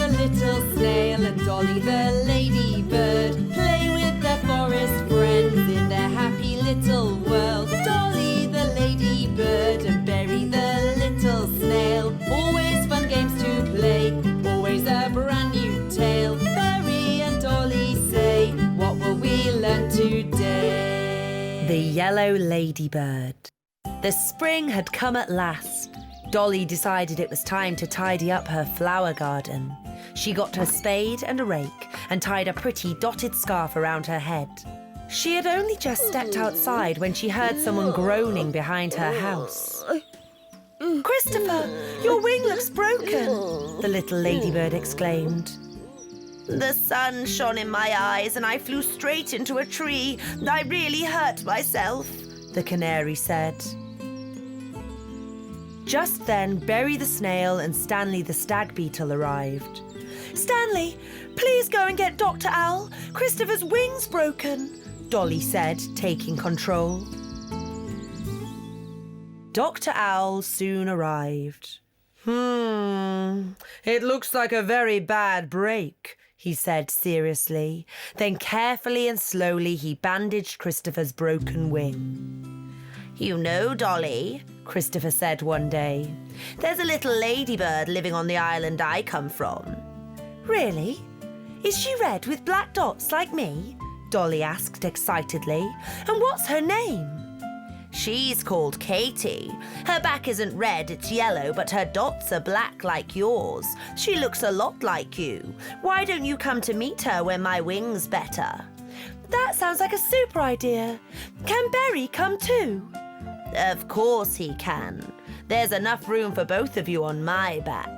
the little snail and Dolly the ladybird play with their forest friends in their happy little world. Dolly the ladybird and Berry the little snail, always fun games to play, always a brand new tale. Berry and Dolly say, what will we learn today? The Yellow Ladybird. The spring had come at last. Dolly decided it was time to tidy up her flower garden. She got her spade and a rake and tied a pretty dotted scarf around her head. She had only just stepped outside when she heard someone groaning behind her house. "Christopher, your wing looks broken," the little ladybird exclaimed. "The sun shone in my eyes and I flew straight into a tree. I really hurt myself," the canary said. Just then, Berry the snail and Stanley the stag beetle arrived. "Stanley, please go and get Dr. Owl. Christopher's wing's broken," Dolly said, taking control. Dr. Owl soon arrived. It looks like a very bad break," he said seriously. Then carefully and slowly he bandaged Christopher's broken wing. "You know, Dolly," Christopher said one day, "there's a little ladybird living on the island I come from." "Really? Is she red with black dots like me?" Dolly asked excitedly. "And what's her name?" "She's called Katie. Her back isn't red, it's yellow, but her dots are black like yours. She looks a lot like you. Why don't you come to meet her when my wing's better?" "That sounds like a super idea. Can Berry come too?" "Of course he can. There's enough room for both of you on my back."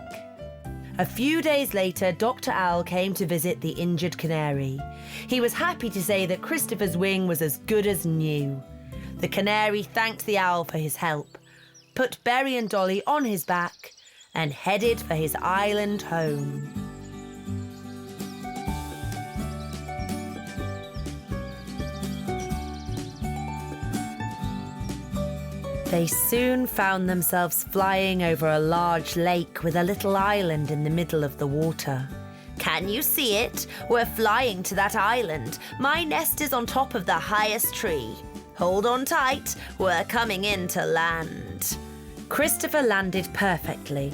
A few days later, Dr. Owl came to visit the injured canary. He was happy to say that Christopher's wing was as good as new. The canary thanked the owl for his help, put Berry and Dolly on his back, and headed for his island home. They soon found themselves flying over a large lake with a little island in the middle of the water. "Can you see it? We're flying to that island. My nest is on top of the highest tree. Hold on tight, we're coming in to land." Christopher landed perfectly,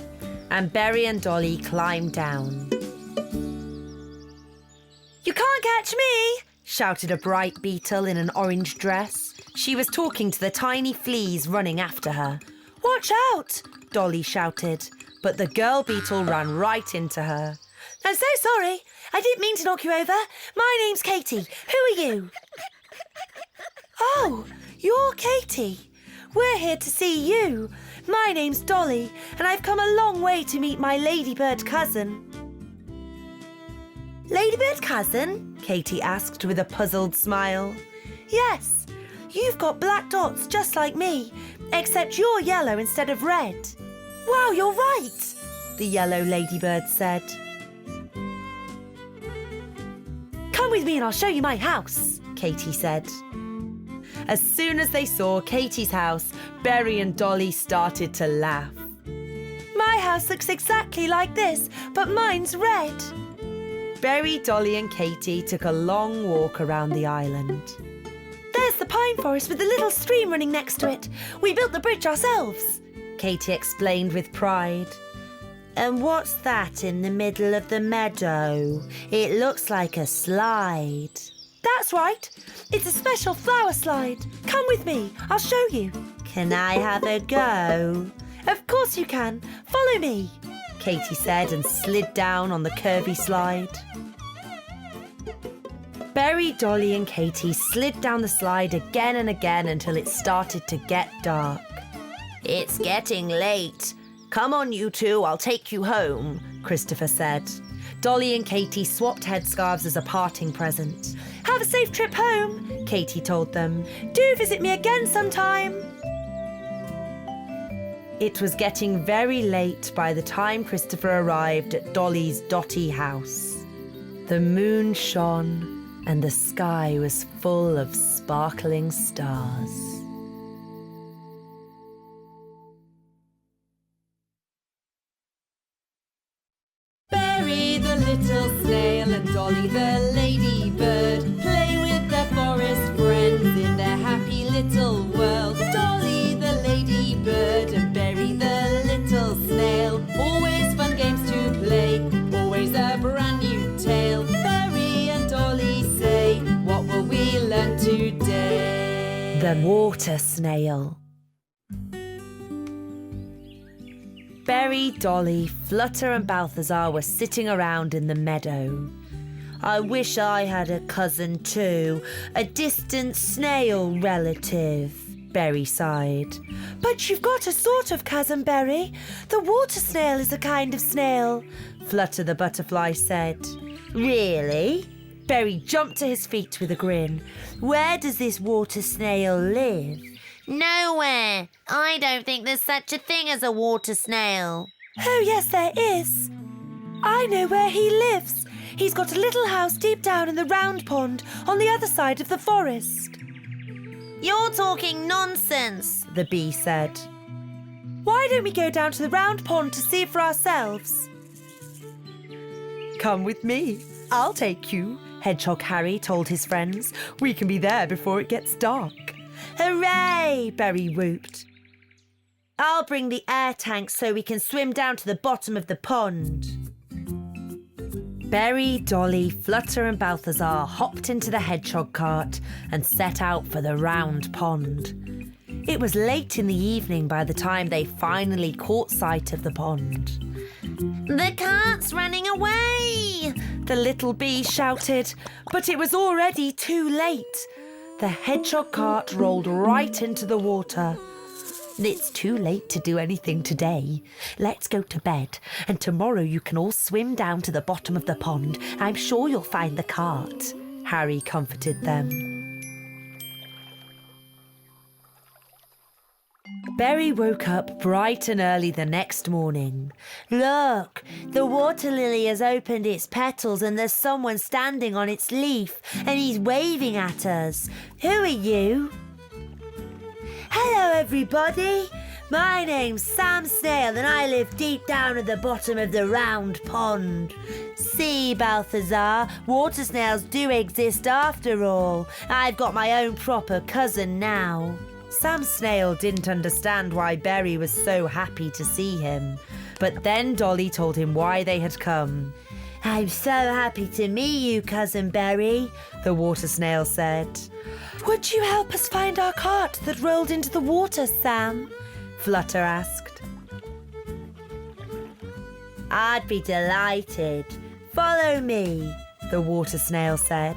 and Berry and Dolly climbed down. "You can't catch me!" shouted a bright beetle in an orange dress. She was talking to the tiny fleas running after her. "Watch out!" Dolly shouted, but the girl beetle ran right into her. "I'm so sorry. I didn't mean to knock you over. My name's Katie. Who are you?" "Oh, you're Katie. We're here to see you. My name's Dolly, and I've come a long way to meet my ladybird cousin." "Ladybird cousin?" Katie asked with a puzzled smile. "Yes, you've got black dots just like me, except you're yellow instead of red." "Wow, you're right," the yellow ladybird said. "Come with me and I'll show you my house," Katie said. As soon as they saw Katie's house, Berry and Dolly started to laugh. "My house looks exactly like this, but mine's red." Berry, Dolly and Katie took a long walk around the island. "There's the pine forest with the little stream running next to it. We built the bridge ourselves," Katie explained with pride. "And what's that in the middle of the meadow? It looks like a slide." "That's right. It's a special flower slide. Come with me. I'll show you." "Can I have a go?" "Of course you can. Follow me," Katie said and slid down on the curvy slide. Berry, Dolly and Katie slid down the slide again and again until it started to get dark. "It's getting late. Come on, you two, I'll take you home," Christopher said. Dolly and Katie swapped headscarves as a parting present. "Have a safe trip home," Katie told them. "Do visit me again sometime." It was getting very late by the time Christopher arrived at Dolly's dotty house. The moon shone and the sky was full of sparkling stars. Berry the the little snail and Dolly the ladybird play with their forest friends in their happy little world. Dolly the ladybird and Berry the little snail, always fun games to play, always a brand new tale. Berry and Dolly say, what will we learn today? The water snail. Berry, Dolly, Flutter and Balthazar were sitting around in the meadow. I wish I had a cousin too, a distant snail relative, Berry sighed. But you've got a sort of cousin, Berry. The water snail is a kind of snail, Flutter the butterfly said. Really? Berry jumped to his feet with a grin. Where does this water snail live? Nowhere. I don't think there's such a thing as a water snail. Oh, yes, there is. I know where he lives. He's got a little house deep down in the round pond on the other side of the forest. You're talking nonsense, the bee said. Why don't we go down to the round pond to see it for ourselves? Come with me. I'll take you, Hedgehog Harry told his friends. We can be there before it gets dark. Hooray! Berry whooped. I'll bring the air tank so we can swim down to the bottom of the pond. Berry, Dolly, Flutter and Balthazar hopped into the hedgehog cart and set out for the round pond. It was late in the evening by the time they finally caught sight of the pond. The cart's running away! The little bee shouted, but it was already too late. The hedgehog cart rolled right into the water. It's too late to do anything today. Let's go to bed, and tomorrow you can all swim down to the bottom of the pond. I'm sure you'll find the cart, Harry comforted them. Berry woke up bright and early the next morning. Look, the water lily has opened its petals and there's someone standing on its leaf and he's waving at us. Who are you? Hello, everybody. My name's Sam Snail and I live deep down at the bottom of the round pond. See, Balthazar, water snails do exist after all. I've got my own proper cousin now. Sam Snail didn't understand why Berry was so happy to see him. But then Dolly told him why they had come. I'm so happy to meet you, Cousin Berry, the water snail said. Would you help us find our cart that rolled into the water, Sam? Flutter asked. I'd be delighted. Follow me, the water snail said.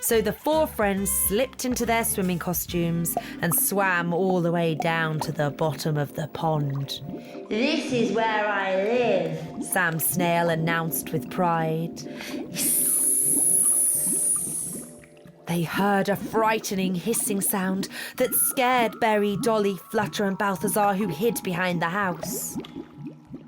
So the four friends slipped into their swimming costumes and swam all the way down to the bottom of the pond. This is where I live, Sam Snail announced with pride. They heard a frightening hissing sound that scared Berry, Dolly, Flutter and Balthazar, who hid behind the house.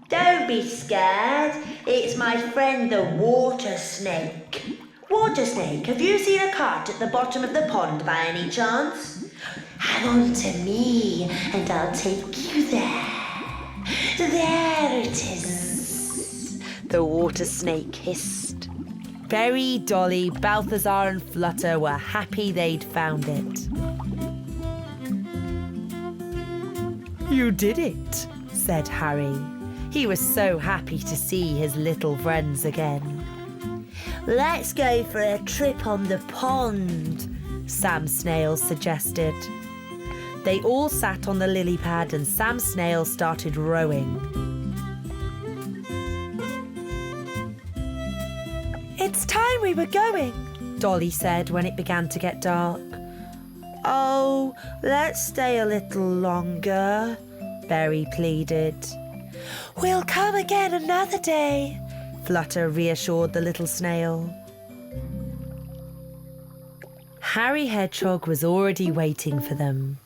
Don't be scared. It's my friend the water snake. Water snake, have you seen a cart at the bottom of the pond by any chance? Hang on to me and I'll take you there. There it is, the water snake hissed. Berry, Dolly, Balthazar and Flutter were happy they'd found it. You did it, said Harry. He was so happy to see his little friends again. Let's go for a trip on the pond, Sam Snail suggested. They all sat on the lily pad and Sam Snail started rowing. It's time we were going, Dolly said when it began to get dark. Oh, let's stay a little longer, Berry pleaded. We'll come again another day, Flutter reassured the little snail. Harry Hedgehog was already waiting for them.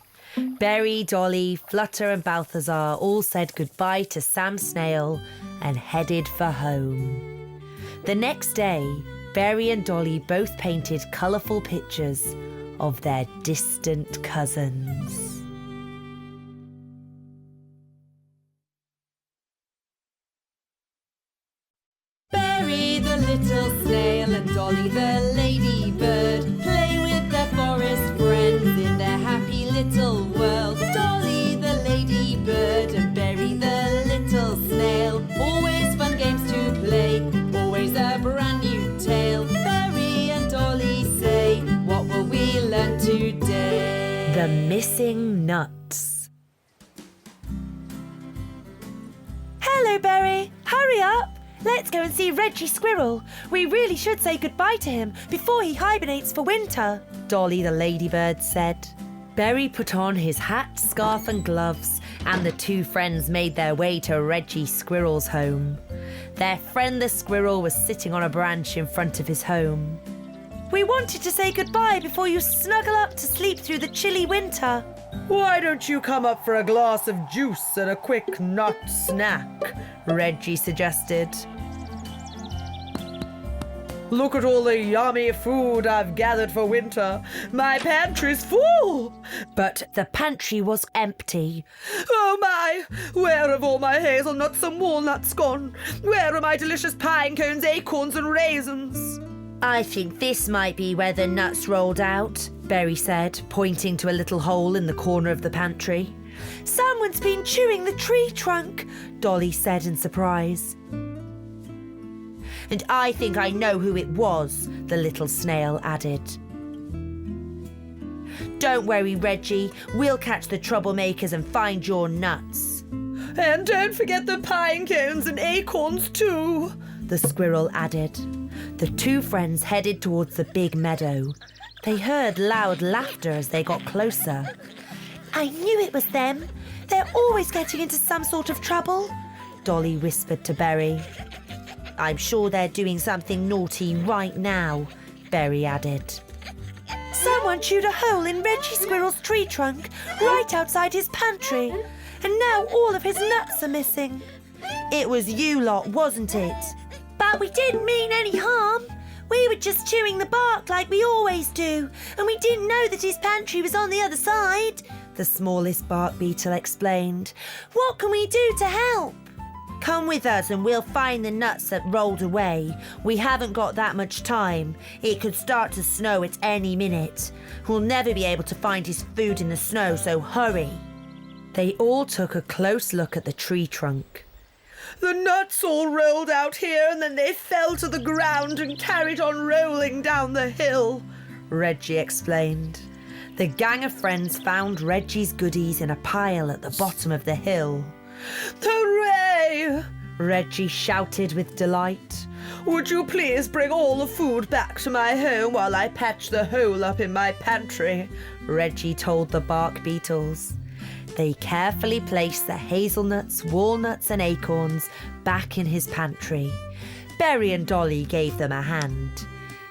Berry, Dolly, Flutter and Balthazar all said goodbye to Sam Snail and headed for home. The next day, Berry and Dolly both painted colourful pictures of their distant cousins. Berry the little snail and Dolly the ladybird play with their forest friends in their happy little world. Dolly the ladybird and Berry the little snail, always fun games to play, always a brand new tale. Berry and Dolly say, what will we learn today? The missing nuts. Hello, Berry. Hurry up. Let's go and see Reggie Squirrel. We really should say goodbye to him before he hibernates for winter, Dolly the ladybird said. Berry put on his hat, scarf and gloves, and the two friends made their way to Reggie Squirrel's home. Their friend the squirrel was sitting on a branch in front of his home. We wanted to say goodbye before you snuggle up to sleep through the chilly winter. Why don't you come up for a glass of juice and a quick nut snack? Reggie suggested. Look at all the yummy food I've gathered for winter. My pantry's full. But the pantry was empty. Oh my! Where have all my hazelnuts and walnuts gone? Where are my delicious pine cones, acorns and raisins? I think this might be where the nuts rolled out, Berry said, pointing to a little hole in the corner of the pantry. Someone's been chewing the tree trunk, Dolly said in surprise. And I think I know who it was, the little snail added. Don't worry, Reggie. We'll catch the troublemakers and find your nuts. And don't forget the pine cones and acorns too, the squirrel added. The two friends headed towards the big meadow. They heard loud laughter as they got closer. I knew it was them. They're always getting into some sort of trouble, Dolly whispered to Berry. I'm sure they're doing something naughty right now, Berry added. Someone chewed a hole in Reggie Squirrel's tree trunk right outside his pantry, and now all of his nuts are missing. It was you lot, wasn't it? But we didn't mean any harm. We were just chewing the bark like we always do, and we didn't know that his pantry was on the other side, the smallest bark beetle explained. What can we do to help? Come with us and we'll find the nuts that rolled away. We haven't got that much time. It could start to snow at any minute. We'll never be able to find his food in the snow, so hurry. They all took a close look at the tree trunk. The nuts all rolled out here and then they fell to the ground and carried on rolling down the hill, Reggie explained. The gang of friends found Reggie's goodies in a pile at the bottom of the hill. Hooray! Reggie shouted with delight. Would you please bring all the food back to my home while I patch the hole up in my pantry? Reggie told the bark beetles. They carefully placed the hazelnuts, walnuts and acorns back in his pantry. Berry and Dolly gave them a hand.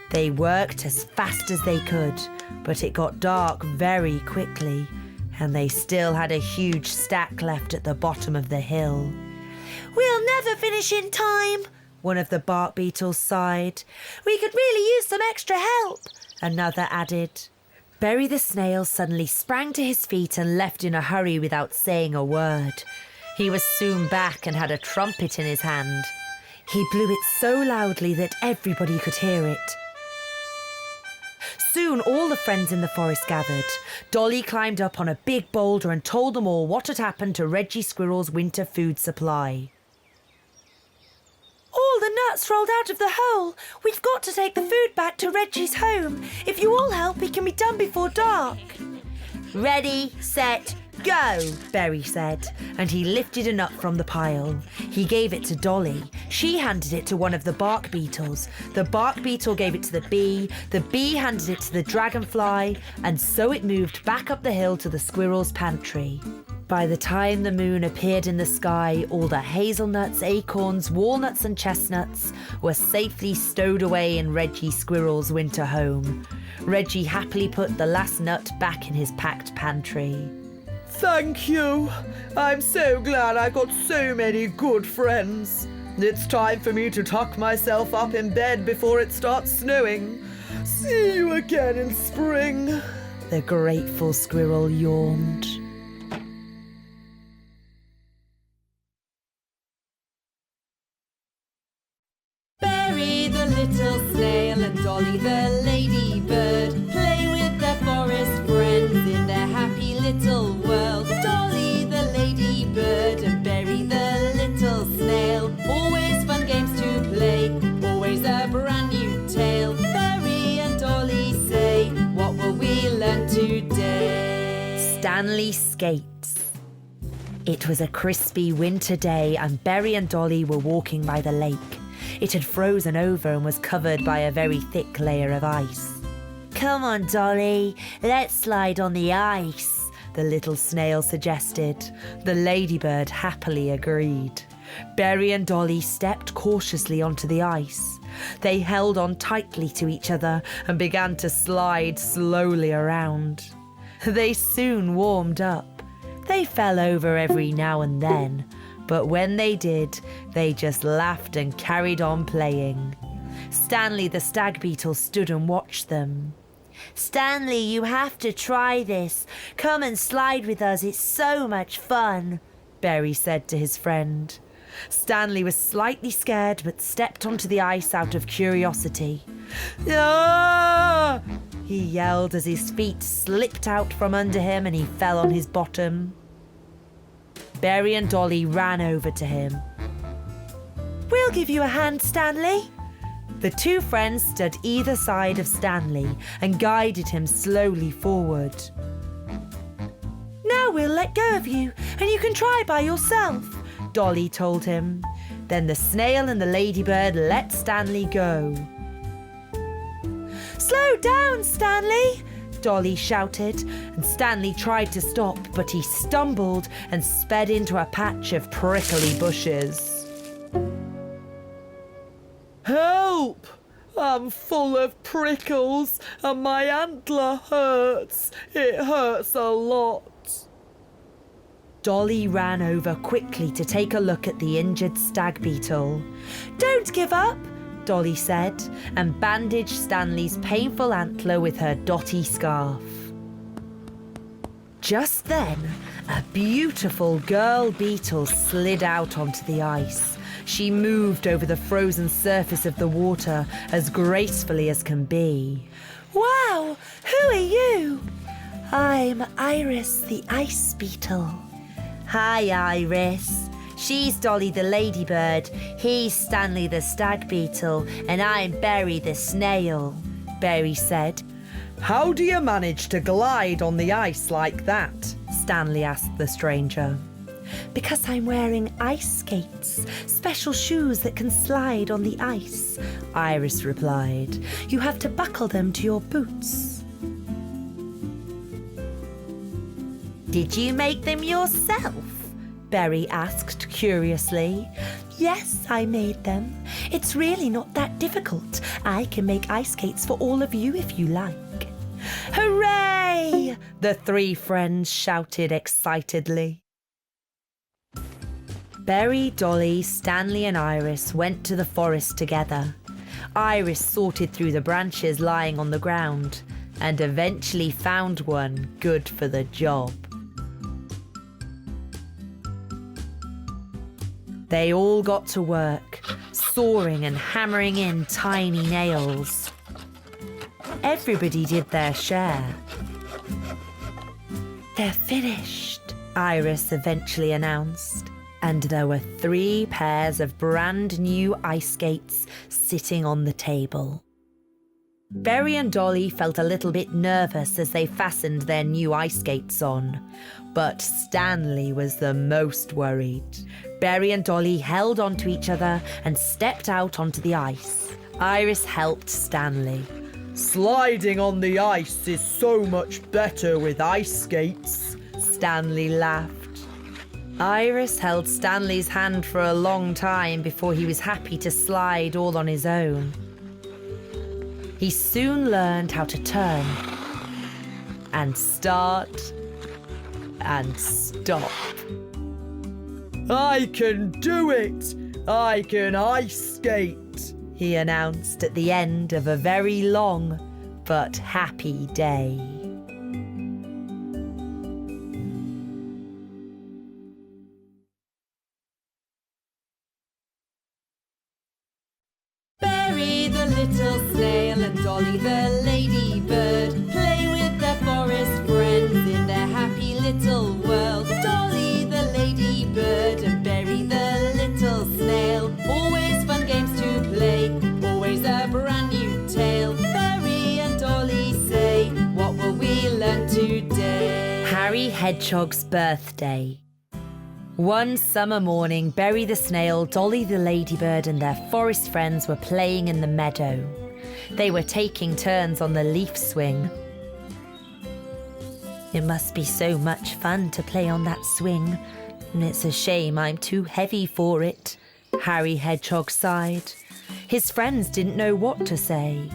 They worked as fast as they could, but it got dark very quickly, and they still had a huge stack left at the bottom of the hill. We'll never finish in time, one of the bark beetles sighed. We could really use some extra help, another added. Berry the snail suddenly sprang to his feet and left in a hurry without saying a word. He was soon back and had a trumpet in his hand. He blew it so loudly that everybody could hear it. Soon all the friends in the forest gathered. Dolly climbed up on a big boulder and told them all what had happened to Reggie Squirrel's winter food supply. All the nuts rolled out of the hole. We've got to take the food back to Reggie's home. If you all help, it can be done before dark. Ready, set, go, Berry said, and he lifted a nut from the pile. He gave it to Dolly. She handed it to one of the bark beetles. The bark beetle gave it to the bee handed it to the dragonfly, and so it moved back up the hill to the squirrel's pantry. By the time the moon appeared in the sky, all the hazelnuts, acorns, walnuts and chestnuts were safely stowed away in Reggie Squirrel's winter home. Reggie happily put the last nut back in his packed pantry. Thank you. I'm so glad I've got so many good friends. It's time for me to tuck myself up in bed before it starts snowing. See you again in spring. The grateful squirrel yawned. Berry the little snail and Dolly the ladybird play with their forest friends in their happy little world. Dolly the ladybird and Berry the little snail, always fun games to play, always a brand new tale. Berry and Dolly say, what will we learn today? Stanley Skates. It was a crispy winter day and Berry and Dolly were walking by the lake. It had frozen over and was covered by a very thick layer of ice. Come on, Dolly, let's slide on the ice, the little snail suggested. The ladybird happily agreed. Berry and Dolly stepped cautiously onto the ice. They held on tightly to each other and began to slide slowly around. They soon warmed up. They fell over every now and then, but when they did, they just laughed and carried on playing. Stanley the stag beetle stood and watched them. Stanley, you have to try this. Come and slide with us, it's so much fun, Berry said to his friend. Stanley was slightly scared but stepped onto the ice out of curiosity. Ah! He yelled as his feet slipped out from under him and he fell on his bottom. Berry and Dolly ran over to him. We'll give you a hand, Stanley. The two friends stood either side of Stanley and guided him slowly forward. Now we'll let go of you and you can try by yourself, Dolly told him. Then the snail and the ladybird let Stanley go. Slow down, Stanley, Dolly shouted, and Stanley tried to stop, but he stumbled and sped into a patch of prickly bushes. Help! I'm full of prickles and my antler hurts. It hurts a lot. Dolly ran over quickly to take a look at the injured stag beetle. Don't give up, Dolly said, and bandaged Stanley's painful antler with her dotty scarf. Just then, a beautiful girl beetle slid out onto the ice. She moved over the frozen surface of the water as gracefully as can be. Wow, who are you? I'm Iris the ice beetle. Hi, Iris. She's Dolly the ladybird, he's Stanley the stag beetle, and I'm Berry the snail, Berry said. How do you manage to glide on the ice like that? Stanley asked the stranger. Because I'm wearing ice skates, special shoes that can slide on the ice, Iris replied. You have to buckle them to your boots. Did you make them yourself? Berry asked curiously. Yes, I made them. It's really not that difficult. I can make ice skates for all of you if you like. Hooray! The three friends shouted excitedly. Berry, Dolly, Stanley and Iris went to the forest together. Iris sorted through the branches lying on the ground and eventually found one good for the job. They all got to work, sawing and hammering in tiny nails. Everybody did their share. They're finished, Iris eventually announced, and there were 3 pairs of brand new ice skates sitting on the table. Berry and Dolly felt a little bit nervous as they fastened their new ice skates on, but Stanley was the most worried. Berry and Dolly held onto each other and stepped out onto the ice. Iris helped Stanley. Sliding on the ice is so much better with ice skates, Stanley laughed. Iris held Stanley's hand for a long time before he was happy to slide all on his own. He soon learned how to turn and start and stop. I can do it! I can ice skate, he announced at the end of a very long but happy day. Berry Berry the little snail and Dolly the ladybird play with their forest friends in their happy little world. Dolly the ladybird and Berry the little snail, always fun games to play, always a brand new tale. Berry and Dolly say, what will we learn today? Harry Hedgehog's birthday. One summer morning, Berry the snail, Dolly the ladybird and their forest friends were playing in the meadow. They were taking turns on the leaf swing. It must be so much fun to play on that swing, and it's a shame I'm too heavy for it, Harry Hedgehog sighed. His friends didn't know what to say.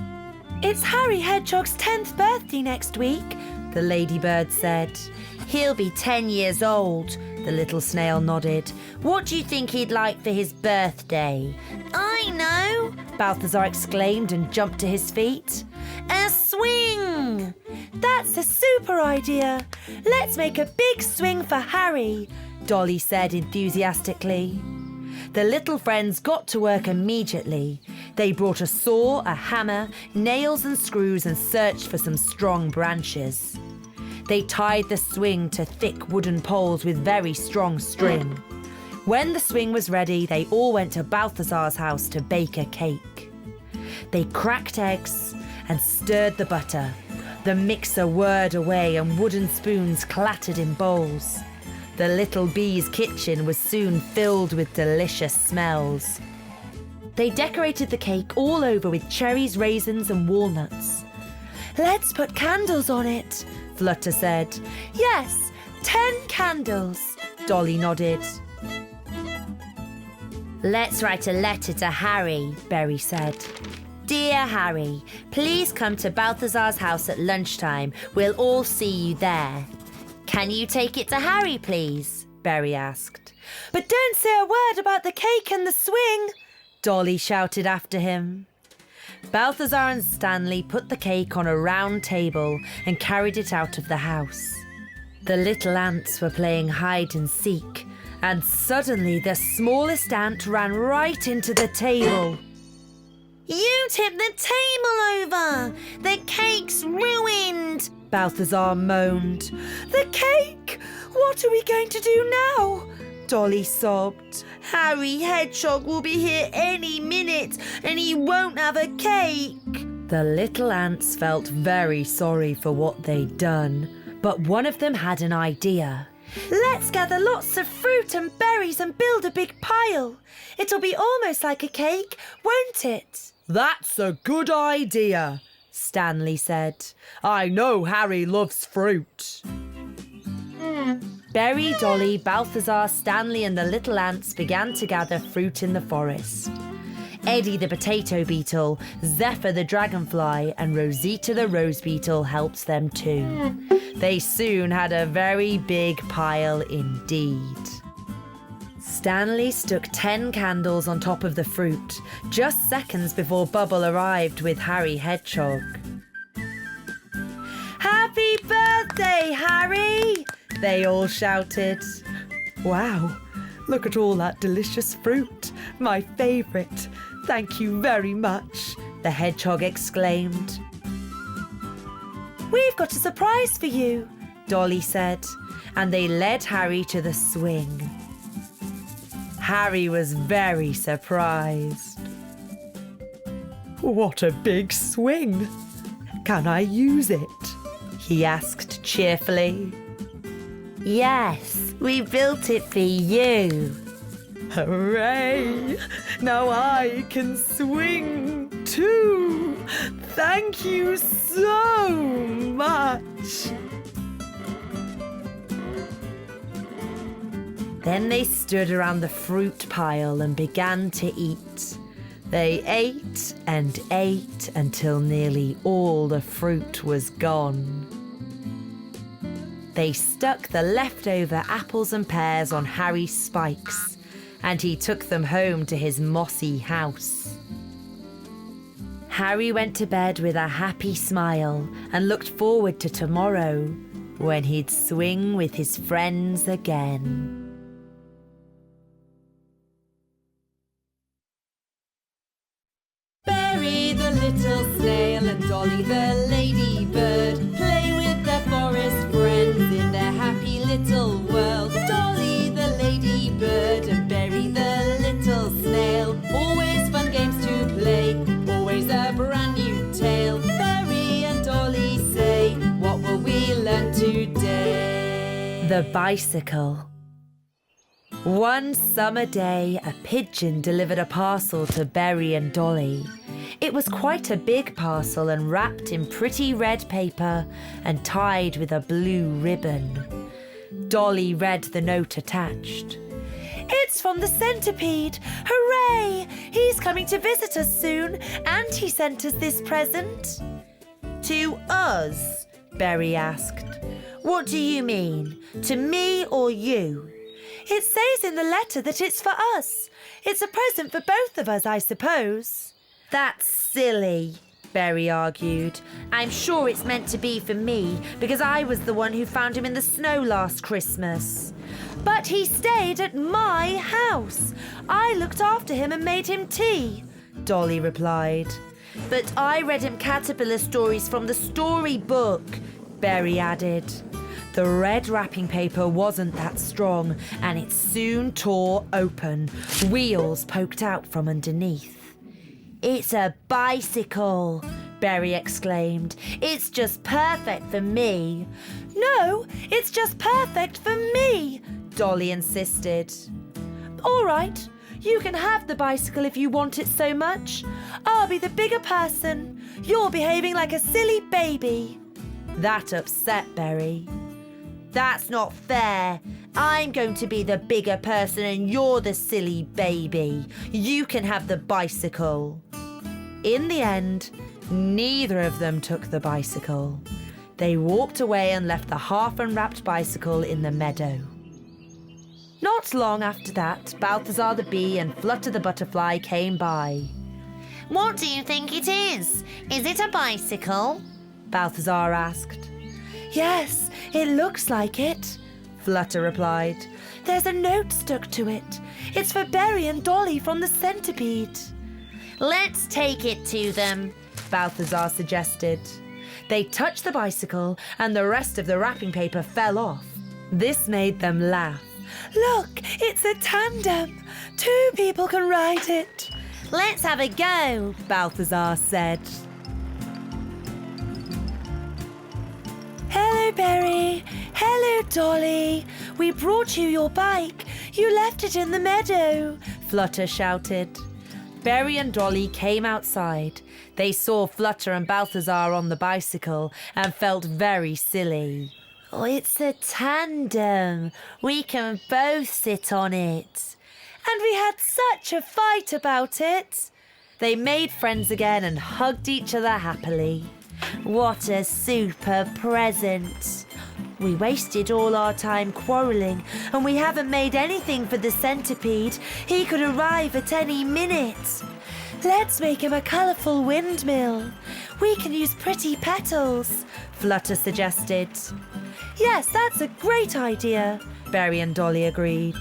It's Harry Hedgehog's 10th birthday next week, the ladybird said. He'll be 10 years old, the little snail nodded. What do you think he'd like for his birthday? I know, Balthazar exclaimed and jumped to his feet. A swing! That's a super idea. Let's make a big swing for Harry, Dolly said enthusiastically. The little friends got to work immediately. They brought a saw, a hammer, nails and screws and searched for some strong branches. They tied the swing to thick wooden poles with very strong string. When the swing was ready, they all went to Balthazar's house to bake a cake. They cracked eggs and stirred the butter. The mixer whirred away and wooden spoons clattered in bowls. The little bee's kitchen was soon filled with delicious smells. They decorated the cake all over with cherries, raisins and walnuts. Let's put candles on it, Flutter said. Yes, 10 candles, Dolly nodded. Let's write a letter to Harry, Berry said. Dear Harry, please come to Balthazar's house at lunchtime. We'll all see you there. Can you take it to Harry, please? Berry asked. But don't say a word about the cake and the swing, Dolly shouted after him. Balthazar and Stanley put the cake on a round table and carried it out of the house. The little ants were playing hide and seek, and suddenly the smallest ant ran right into the table. You tipped the table over! The cake's ruined! Balthazar moaned. The cake? What are we going to do now? Dolly sobbed. Harry Hedgehog will be here any minute and he won't have a cake. The little ants felt very sorry for what they'd done, but one of them had an idea. Let's gather lots of fruit and berries and build a big pile. It'll be almost like a cake, won't it? That's a good idea, Stanley said. I know Harry loves fruit. Berry, Dolly, Balthazar, Stanley and the little ants began to gather fruit in the forest. Eddie the potato beetle, Zephyr the dragonfly and Rosita the rose beetle helped them too. They soon had a very big pile indeed. Stanley stuck 10 candles on top of the fruit, just seconds before Bubble arrived with Harry Hedgehog. Happy birthday, Harry! They all shouted. Wow, look at all that delicious fruit. My favourite. Thank you very much, the hedgehog exclaimed. We've got a surprise for you, Dolly said, and they led Harry to the swing. Harry was very surprised. What a big swing! Can I use it? He asked cheerfully. Yes, we built it for you. Hooray! Now I can swing too! Thank you so much! Then they stood around the fruit pile and began to eat. They ate and ate until nearly all the fruit was gone. They stuck the leftover apples and pears on Harry's spikes, and he took them home to his mossy house. Harry went to bed with a happy smile and looked forward to tomorrow, when he'd swing with his friends again. Berry the little snail and Dolly the ladybird play with their forest friends in their happy little world. Dolly the ladybird and Berry the little snail, always fun games to play, always a brand new tale. Berry and Dolly say, what will we learn today? The bicycle. One summer day, a pigeon delivered a parcel to Berry and Dolly. It was quite a big parcel and wrapped in pretty red paper and tied with a blue ribbon. Dolly read the note attached. "It's from the centipede! Hooray! He's coming to visit us soon, and he sent us this present." "To us?" Berry asked. "What do you mean? To me or you?" "It says in the letter that it's for us. It's a present for both of us, I suppose." "That's silly," Berry argued. "I'm sure it's meant to be for me because I was the one who found him in the snow last Christmas." "But he stayed at my house. I looked after him and made him tea," Dolly replied. "But I read him caterpillar stories from the storybook," Berry added. The red wrapping paper wasn't that strong, and it soon tore open. Wheels poked out from underneath. "It's a bicycle," Berry exclaimed. "It's just perfect for me." "No, it's just perfect for me," Dolly insisted. "All right, you can have the bicycle if you want it so much. I'll be the bigger person. You're behaving like a silly baby." That upset Berry. "That's not fair. I'm going to be the bigger person and you're the silly baby. You can have the bicycle." In the end, neither of them took the bicycle. They walked away and left the half-unwrapped bicycle in the meadow. Not long after that, Balthazar the bee and Flutter the butterfly came by. What do you think it is? Is it a bicycle? Balthazar asked. "Yes, it looks like it," Flutter replied. "There's a note stuck to it. It's for Berry and Dolly from the centipede." Let's take it to them, Balthazar suggested. They touched the bicycle and the rest of the wrapping paper fell off. This made them laugh. "Look, it's a tandem. 2 people can ride it." Let's have a go, Balthazar said. "Hello, Berry. Hello, Dolly. We brought you your bike. You left it in the meadow," Flutter shouted. Berry and Dolly came outside. They saw Flutter and Balthazar on the bicycle and felt very silly. Oh, it's a tandem. We can both sit on it. And we had such a fight about it. They made friends again and hugged each other happily. What a super present. We wasted all our time quarrelling and we haven't made anything for the centipede. He could arrive at any minute. Let's make him a colourful windmill. We can use pretty petals, Flutter suggested. Yes, that's a great idea, Berry and Dolly agreed.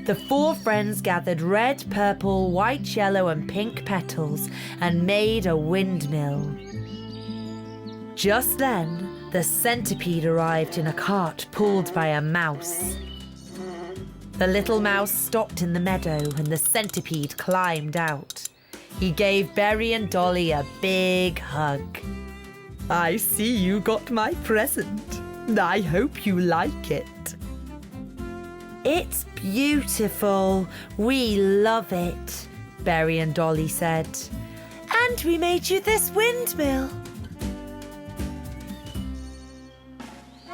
The 4 friends gathered red, purple, white, yellow and pink petals and made a windmill. Just then, the centipede arrived in a cart pulled by a mouse. The little mouse stopped in the meadow and the centipede climbed out. He gave Berry and Dolly a big hug. I see you got my present. I hope you like it. It's beautiful. We love it, Berry and Dolly said. And we made you this windmill.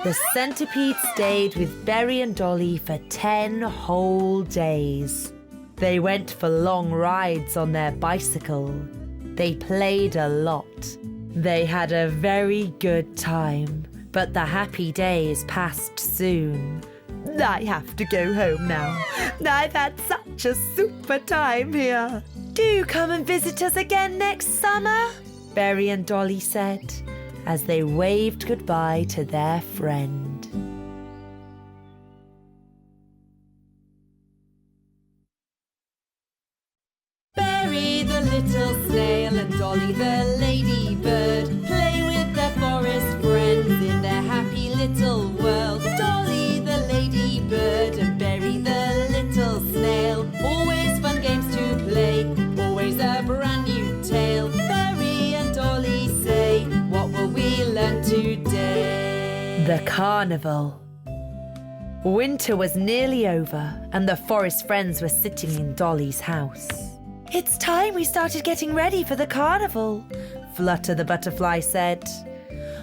The centipede stayed with Berry and Dolly for 10 whole days. They went for long rides on their bicycle. They played a lot. They had a very good time, but the happy days passed soon. I have to go home now. I've had such a super time here. Do come and visit us again next summer, Berry and Dolly said, as they waved goodbye to their friend. Berry the the little snail and Dolly the ladybird play with their forest friends in their happy little world. Dolly the ladybird and Berry the little snail, always fun games to play, always a brand new tale. Berry and Dolly say, what will we learn today? The Carnival. Winter was nearly over and the forest friends were sitting in Dolly's house. It's time we started getting ready for the carnival, Flutter the butterfly said.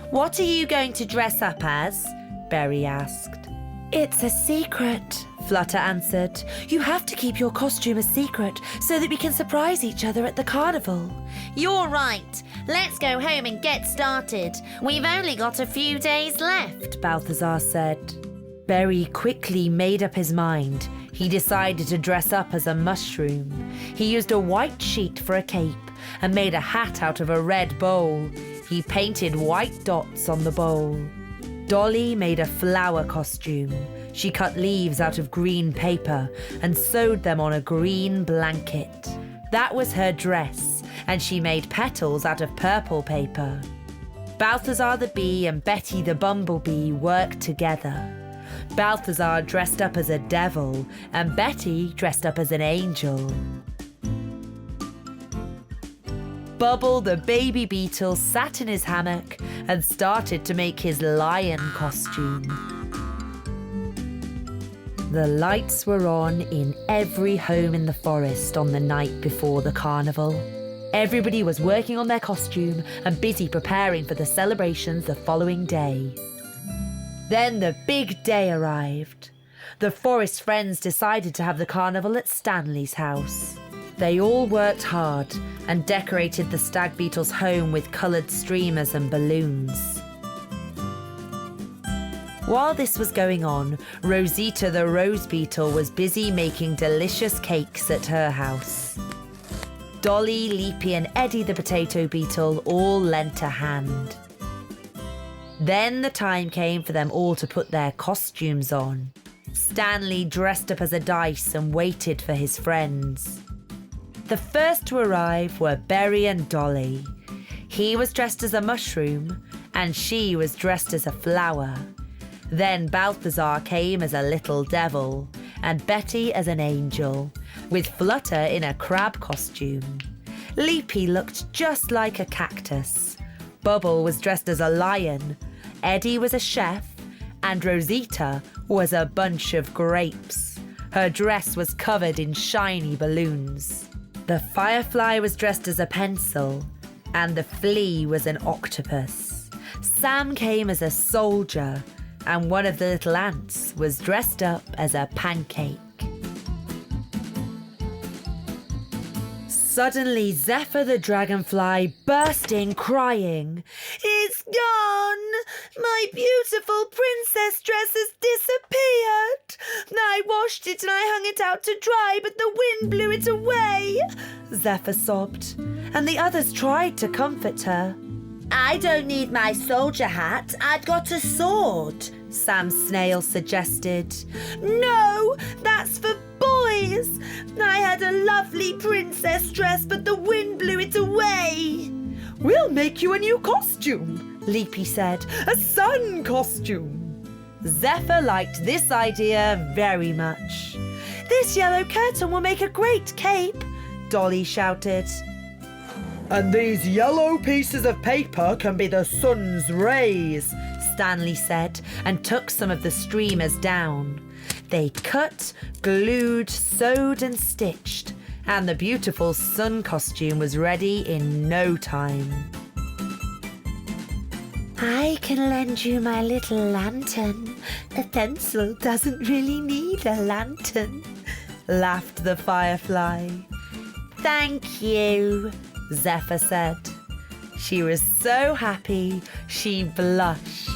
What are you going to dress up as? Berry asked. It's a secret, Flutter answered. You have to keep your costume a secret so that we can surprise each other at the carnival. You're right. Let's go home and get started. We've only got a few days left, Balthazar said. Berry quickly made up his mind. He decided to dress up as a mushroom. He used a white sheet for a cape and made a hat out of a red bowl. He painted white dots on the bowl. Dolly made a flower costume. She cut leaves out of green paper and sewed them on a green blanket. That was her dress, and she made petals out of purple paper. Balthazar the bee and Betty the bumblebee worked together. Balthazar dressed up as a devil and Betty dressed up as an angel. Bubble the baby beetle sat in his hammock and started to make his lion costume. The lights were on in every home in the forest on the night before the carnival. Everybody was working on their costume and busy preparing for the celebrations the following day. Then the big day arrived. The forest friends decided to have the carnival at Stanley's house. They all worked hard and decorated the stag beetle's home with coloured streamers and balloons. While this was going on, Rosita the rose beetle was busy making delicious cakes at her house. Dolly, Leapy and Eddie the potato beetle all lent a hand. Then the time came for them all to put their costumes on. Stanley dressed up as a dice and waited for his friends. The first to arrive were Berry and Dolly. He was dressed as a mushroom and she was dressed as a flower. Then Balthazar came as a little devil and Betty as an angel, with Flutter in a crab costume. Leapy looked just like a cactus. Bubble was dressed as a lion. Eddie was a chef, and Rosita was a bunch of grapes. Her dress was covered in shiny balloons. The firefly was dressed as a pencil, and the flea was an octopus. Sam came as a soldier, and one of the little ants was dressed up as a pancake. Suddenly, Zephyr the dragonfly burst in crying, It's gone! My beautiful princess dress has disappeared! I washed it and I hung it out to dry, but the wind blew it away! Zephyr sobbed, and the others tried to comfort her. I don't need my soldier hat, I've got a sword, Sam Snail suggested. No, that's for boys! I had a lovely princess dress, but the wind blew it away. We'll make you a new costume, Leapy said. A sun costume. Zephyr liked this idea very much. This yellow curtain will make a great cape, Dolly shouted. And these yellow pieces of paper can be the sun's rays, Stanley said, and took some of the streamers down. They cut, glued, sewed and stitched, and the beautiful sun costume was ready in no time. I can lend you my little lantern. A pencil doesn't really need a lantern, laughed the firefly. Thank you, Zephyr said. She was so happy she blushed.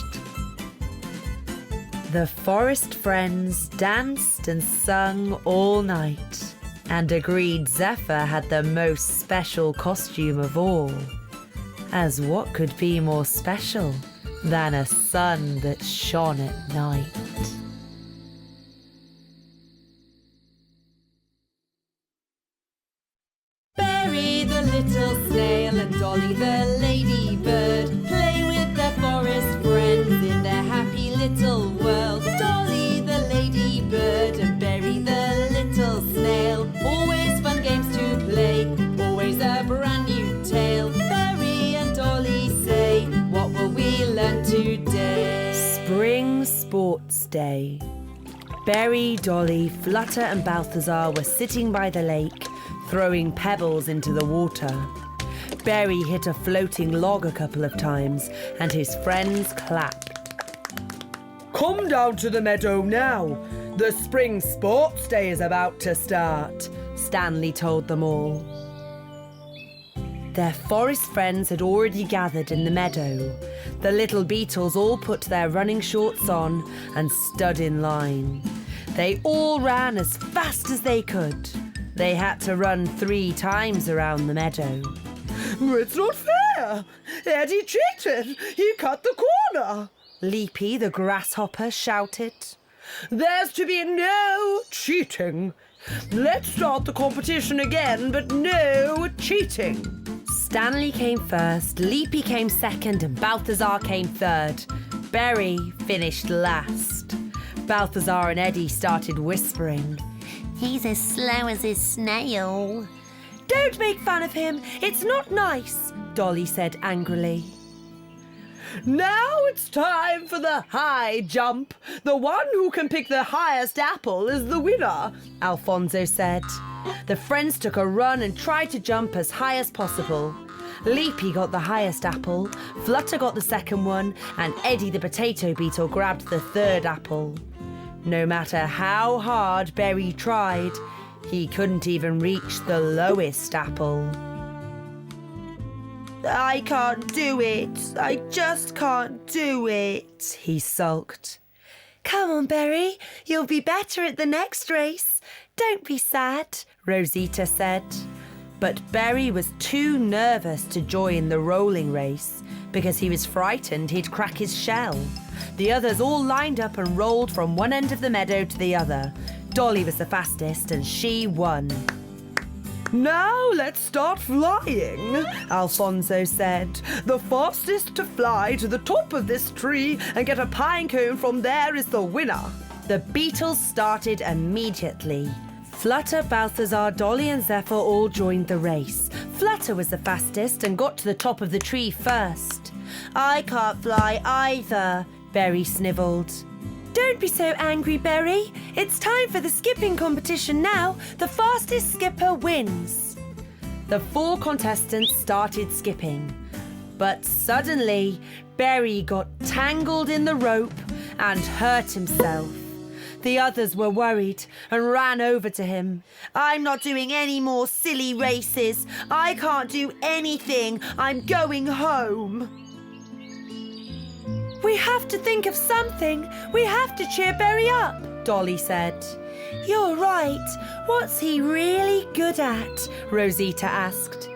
The forest friends danced and sung all night and agreed Zephyr had the most special costume of all. As what could be more special than a sun that shone at night? Berry the little snail and Dolly the ladybird play with their forest friends in their happy little world. Dolly the ladybird and Berry the little snail, always fun games to play, always a brand new tale. Berry and Dolly say, what will we learn today? Spring Sports Day. Berry, Dolly, Flutter and Balthazar were sitting by the lake, throwing pebbles into the water. Berry hit a floating log a couple of times, and his friends clapped. Come down to the meadow now. The Spring Sports Day is about to start, Stanley told them all. Their forest friends had already gathered in the meadow. The little beetles all put their running shorts on and stood in line. They all ran as fast as they could. They had to run 3 times around the meadow. It's not fair. Eddie cheated. He cut the corner. Leapy the grasshopper shouted. There's to be no cheating. Let's start the competition again, but no cheating. Stanley came first, Leapy came second, and Balthazar came third. Berry finished last. Balthazar and Eddie started whispering. He's as slow as his snail. Don't make fun of him. It's not nice, Dolly said angrily. Now it's time for the high jump. The one who can pick the highest apple is the winner, Alfonso said. The friends took a run and tried to jump as high as possible. Leapy got the highest apple, Flutter got the second one, and Eddie the potato beetle grabbed the third apple. No matter how hard Berry tried, he couldn't even reach the lowest apple. I can't do it. I just can't do it, he sulked. Come on, Berry. You'll be better at the next race. Don't be sad, Rosita said. But Berry was too nervous to join the rolling race because he was frightened he'd crack his shell. The others all lined up and rolled from one end of the meadow to the other. Dolly was the fastest and she won. Now let's start flying, Alfonso said. The fastest to fly to the top of this tree and get a pine cone from there is the winner. The beetles started immediately. Flutter, Balthazar, Dolly and Zephyr all joined the race. Flutter was the fastest and got to the top of the tree first. I can't fly either, Berry snivelled. Don't be so angry, Berry. It's time for the skipping competition now. The fastest skipper wins. The 4 contestants started skipping. But suddenly, Berry got tangled in the rope and hurt himself. The others were worried and ran over to him. I'm not doing any more silly races. I can't do anything. I'm going home. We have to think of something. We have to cheer Berry up, Dolly said. You're right. What's he really good at? Rosita asked.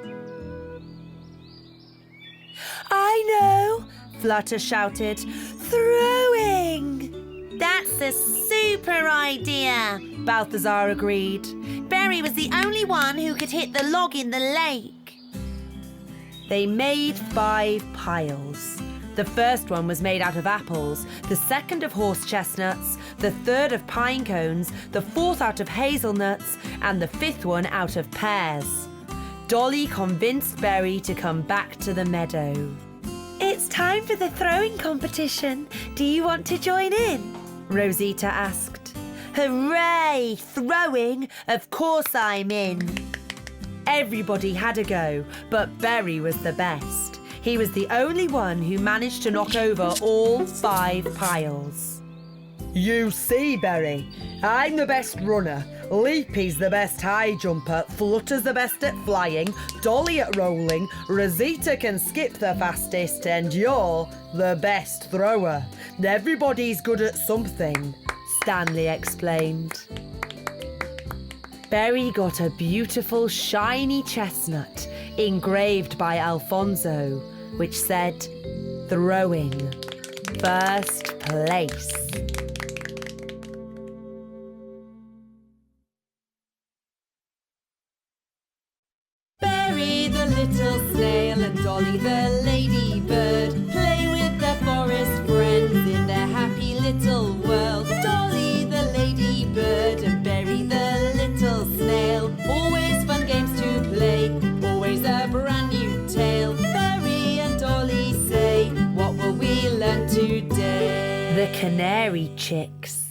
I know, Flutter shouted. Throwing! That's a super idea, Balthazar agreed. Berry was the only one who could hit the log in the lake. They made 5 piles. The first one was made out of apples, the second of horse chestnuts, the third of pine cones, the fourth out of hazelnuts, and the 5th one out of pears. Dolly convinced Berry to come back to the meadow. It's time for the throwing competition. Do you want to join in? Rosita asked. Hooray! Throwing? Of course I'm in. Everybody had a go, but Berry was the best. He was the only one who managed to knock over all 5 piles. You see, Berry, I'm the best runner. Leapy's the best high jumper. Flutter's the best at flying. Dolly at rolling. Rosita can skip the fastest. And you're the best thrower. Everybody's good at something, Stanley explained. Berry got a beautiful shiny chestnut engraved by Alfonso, which said, throwing, first place. Berry the little snail and Dolly the ladybird play with their forest friends in their happy little world. Dolly the ladybird and Berry the little snail, always fun games to play, always a brand new tale. Berry and Dolly say, what will we learn today? The Canary Chicks.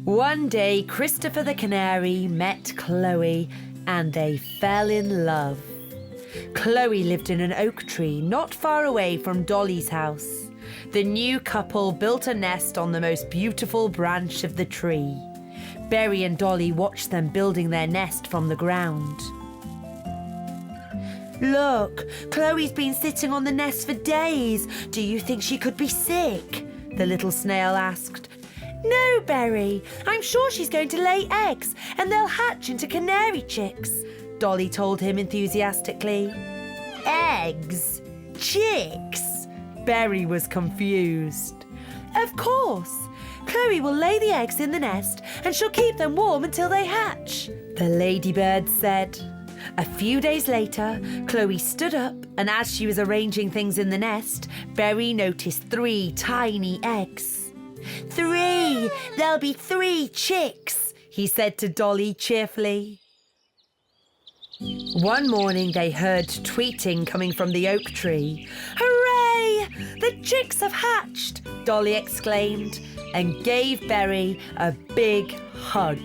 One day, Christopher the Canary met Chloe and they fell in love. Chloe lived in an oak tree not far away from Dolly's house. The new couple built a nest on the most beautiful branch of the tree. Berry and Dolly watched them building their nest from the ground. Look, Chloe's been sitting on the nest for days. Do you think she could be sick? The little snail asked. No, Berry. I'm sure she's going to lay eggs and they'll hatch into canary chicks, Dolly told him enthusiastically. Eggs? Chicks? Berry was confused. Of course. Chloe will lay the eggs in the nest and she'll keep them warm until they hatch, the ladybird said. A few days later, Chloe stood up and as she was arranging things in the nest, Berry noticed 3 tiny eggs. 3! There'll be 3 chicks, he said to Dolly cheerfully. One morning they heard tweeting coming from the oak tree. Hooray! The chicks have hatched, Dolly exclaimed and gave Berry a big hug.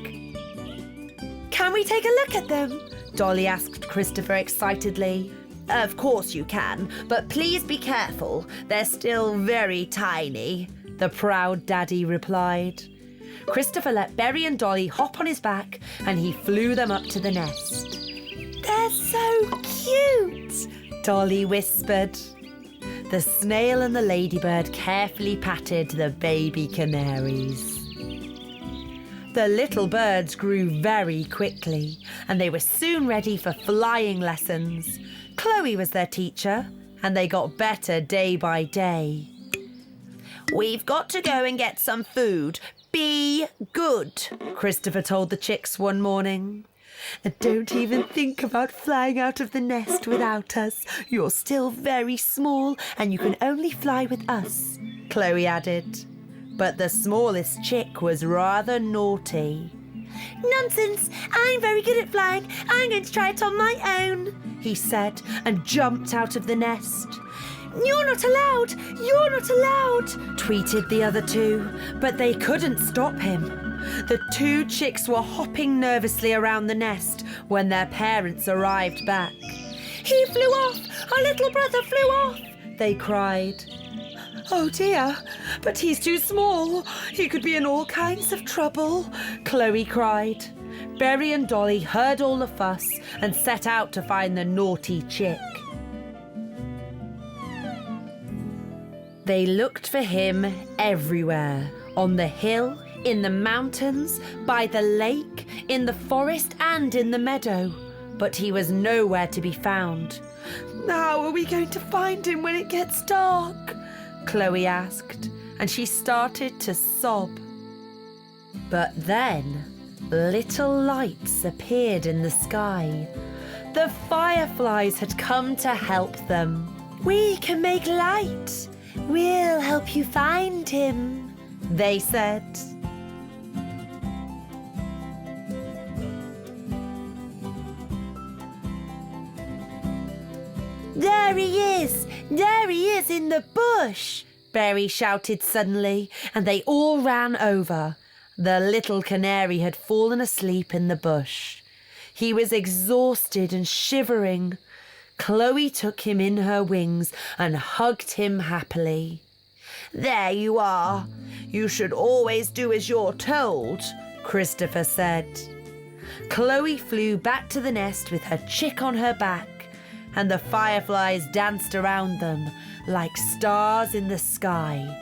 Can we take a look at them? Dolly asked Christopher excitedly. Of course you can, but please be careful. They're still very tiny, the proud daddy replied. Christopher let Berry and Dolly hop on his back and he flew them up to the nest. They're so cute, Dolly whispered. The snail and the ladybird carefully patted the baby canaries. The little birds grew very quickly and they were soon ready for flying lessons. Chloe was their teacher and they got better day by day. We've got to go and get some food. Be good, Christopher told the chicks one morning. And don't even think about flying out of the nest without us. You're still very small and you can only fly with us, Chloe added. But the smallest chick was rather naughty. Nonsense! I'm very good at flying. I'm going to try it on my own, he said and jumped out of the nest. You're not allowed! You're not allowed! Tweeted the other 2, but they couldn't stop him. The 2 chicks were hopping nervously around the nest when their parents arrived back. He flew off! Our little brother flew off! They cried. Oh dear, but he's too small. He could be in all kinds of trouble, Chloe cried. Berry and Dolly heard all the fuss and set out to find the naughty chick. They looked for him everywhere, on the hill, in the mountains, by the lake, in the forest and in the meadow, but he was nowhere to be found. How are we going to find him when it gets dark? Chloe asked, and she started to sob. But then, little lights appeared in the sky. The fireflies had come to help them. We can make light. We'll help you find him, they said. There he is! There he is in the bush! Berry shouted suddenly, and they all ran over. The little canary had fallen asleep in the bush. He was exhausted and shivering. Chloe took him in her wings and hugged him happily. There you are. You should always do as you're told, Christopher said. Chloe flew back to the nest with her chick on her back, and the fireflies danced around them like stars in the sky.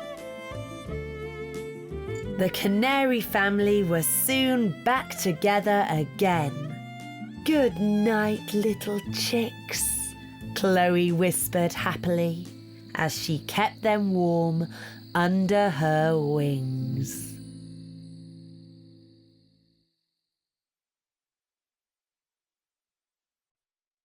The canary family was soon back together again. Good night, little chicks, Chloe whispered happily as she kept them warm under her wings.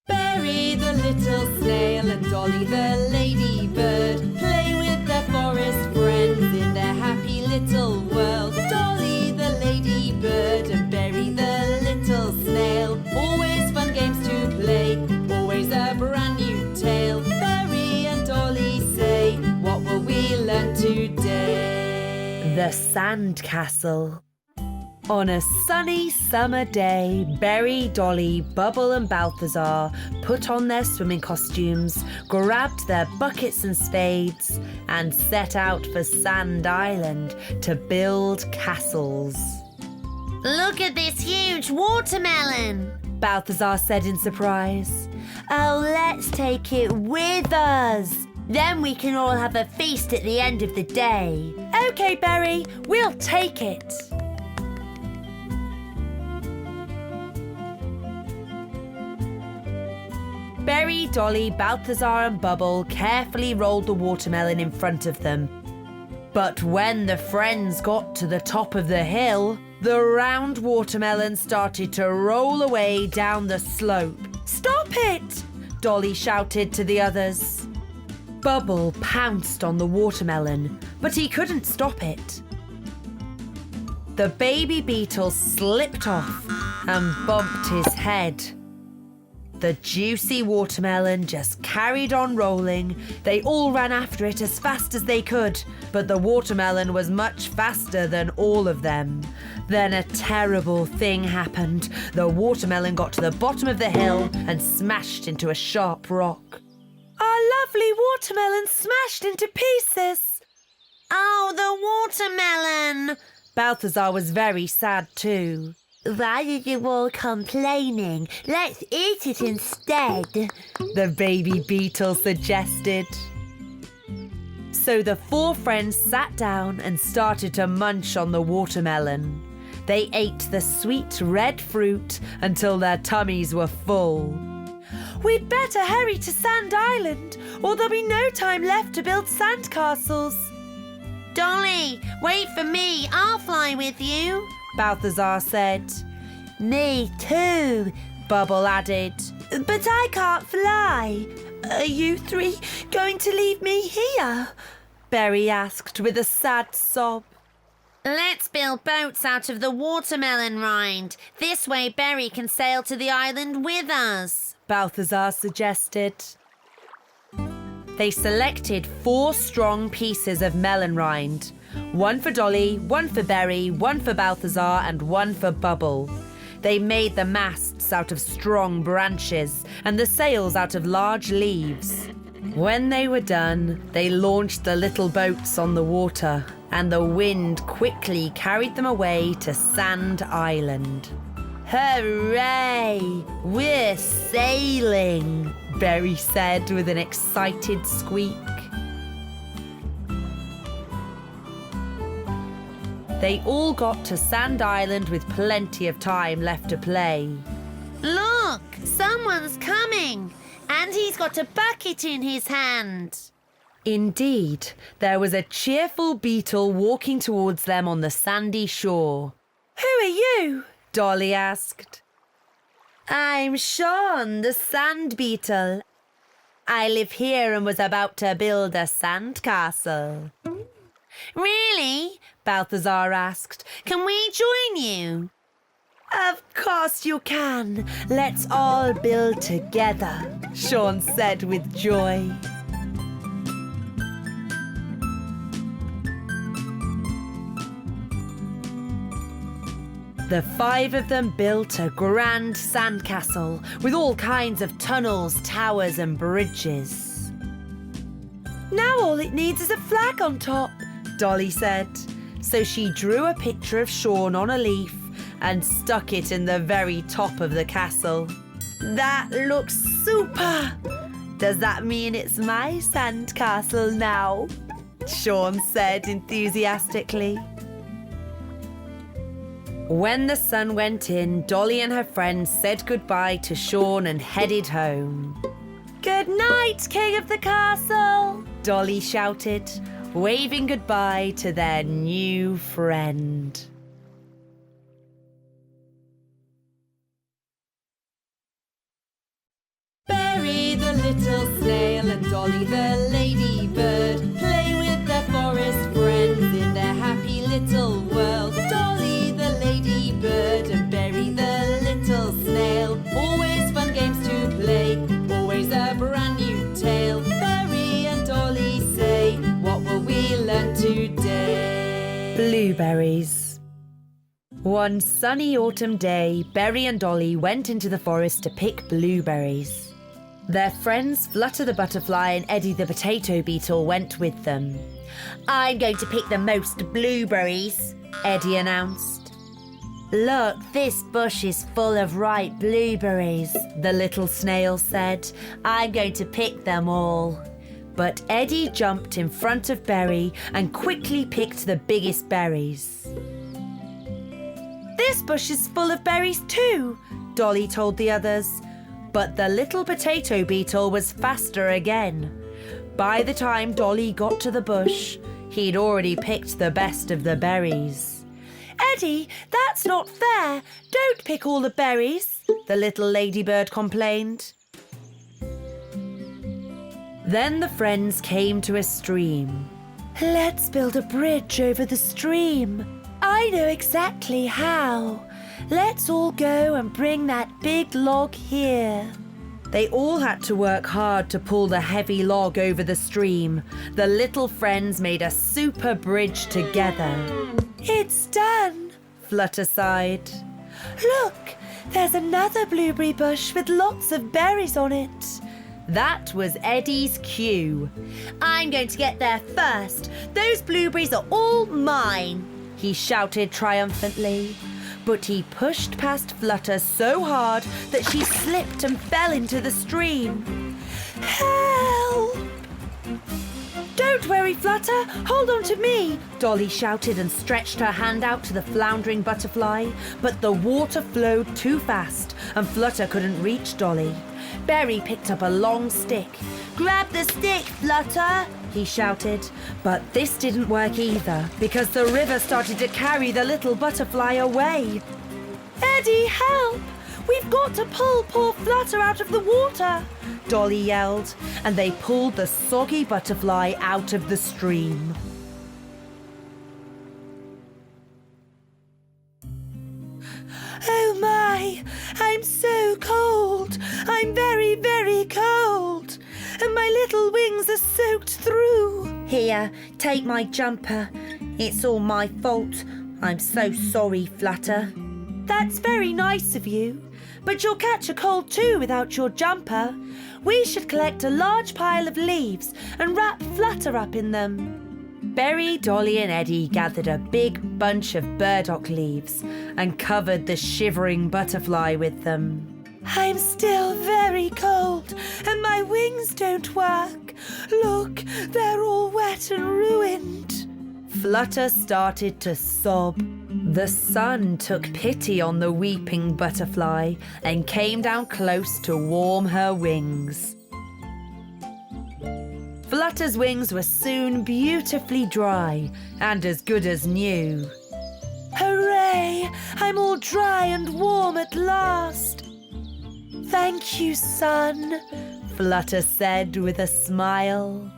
Berry the the little snail and Dolly the ladybird play with their forest friends in their happy little world. Dolly the ladybird and Berry the little snail, always fun games to play, always a brand new tale. Berry and Dolly say, what will we learn today? The Sandcastle. On a sunny summer day, Berry, Dolly, Bubble and Balthazar put on their swimming costumes, grabbed their buckets and spades, and set out for Sand Island to build castles. Look at this huge watermelon! Balthazar said in surprise. Oh, let's take it with us. Then we can all have a feast at the end of the day. Okay, Berry, we'll take it. Berry, Dolly, Balthazar and Bubble carefully rolled the watermelon in front of them. But when the friends got to the top of the hill, the round watermelon started to roll away down the slope. "Stop it!" Dolly shouted to the others. Bubble pounced on the watermelon, but he couldn't stop it. The baby beetle slipped off and bumped his head. The juicy watermelon just carried on rolling. They all ran after it as fast as they could, but the watermelon was much faster than all of them. Then a terrible thing happened. The watermelon got to the bottom of the hill and smashed into a sharp rock. Our lovely watermelon smashed into pieces. Oh, the watermelon! Balthazar was very sad too. Why are you all complaining? Let's eat it instead. The baby beetle suggested. So the four friends sat down and started to munch on the watermelon. They ate the sweet red fruit until their tummies were full. We'd better hurry to Sand Island, or there'll be no time left to build sandcastles. Dolly, wait for me. I'll fly with you. Balthazar said. Me too, Bubble added. but I can't fly. Are you three going to leave me here? Berry asked with a sad sob. Let's build boats out of the watermelon rind. This way Berry can sail to the island with us, Balthazar suggested. They selected 4 strong pieces of melon rind. 1 for Dolly, 1 for Berry, 1 for Balthazar and 1 for Bubble. They made the masts out of strong branches and the sails out of large leaves. When they were done, they launched the little boats on the water, and the wind quickly carried them away to Sand Island. Hooray! We're sailing, Berry said with an excited squeak. They all got to Sand Island with plenty of time left to play. Look, someone's coming, and he's got a bucket in his hand. Indeed, there was a cheerful beetle walking towards them on the sandy shore. Who are you? Dolly asked. I'm Sean, the sand beetle. I live here and was about to build a sandcastle. Really? Balthazar asked. Can we join you? Of course you can. Let's all build together, Sean said with joy. The 5 of them built a grand sandcastle with all kinds of tunnels, towers and bridges. Now all it needs is a flag on top, Dolly said. So she drew a picture of Sean on a leaf and stuck it in the very top of the castle. That looks super! Does that mean it's my sandcastle now? Sean said enthusiastically. When the sun went in, Dolly and her friends said goodbye to Sean and headed home. Good night, King of the Castle! Dolly shouted, waving goodbye to their new friend. Berry the the little snail and Dolly the ladybird play with their forest friends in their happy little world. Dolly the ladybird and Berry the little snail, always fun games to play, always a brand new tale. Berry and Dolly say, what will we learn today? Blueberries. One sunny autumn day, Berry and Dolly went into the forest to pick blueberries. Their friends Flutter the butterfly and Eddie the potato beetle went with them. I'm going to pick the most blueberries, Eddie announced. Look, this bush is full of ripe blueberries, The little snail said. I'm going to pick them all. But Eddie jumped in front of Berry and quickly picked the biggest berries. This bush is full of berries too, Dolly told the others. But the little potato beetle was faster again. By the time Dolly got to the bush, he'd already picked the best of the berries. Eddie, that's not fair. Don't pick all the berries, the little ladybird complained. Then the friends came to a stream. Let's build a bridge over the stream. I know exactly how. Let's all go and bring that big log here. They all had to work hard to pull the heavy log over the stream. The little friends made a super bridge together. It's done, Flutter sighed. Look, there's another blueberry bush with lots of berries on it. That was Eddie's cue. I'm going to get there first. Those blueberries are all mine, he shouted triumphantly. But he pushed past Flutter so hard that she slipped and fell into the stream. Help! Don't worry, Flutter. Hold on to me, Dolly shouted and stretched her hand out to the floundering butterfly. But the water flowed too fast and Flutter couldn't reach Dolly. Berry picked up a long stick. Grab the stick, Flutter, he shouted. But this didn't work either because the river started to carry the little butterfly away. Eddie, help! We've got to pull poor Flutter out of the water, Dolly yelled, and they pulled the soggy butterfly out of the stream. Oh my, I'm so cold. I'm very, very cold. And my little wings are soaked through. Here, take my jumper. It's all my fault. I'm so sorry, Flutter. That's very nice of you. But you'll catch a cold too without your jumper. We should collect a large pile of leaves and wrap Flutter up in them. Berry, Dolly and Eddie gathered a big bunch of burdock leaves and covered the shivering butterfly with them. I'm still very cold and my wings don't work. Look, they're all wet and ruined. Flutter started to sob. The sun took pity on the weeping butterfly and came down close to warm her wings. Flutter's wings were soon beautifully dry and as good as new. Hooray! I'm all dry and warm at last. Thank you, sun, Flutter said with a smile.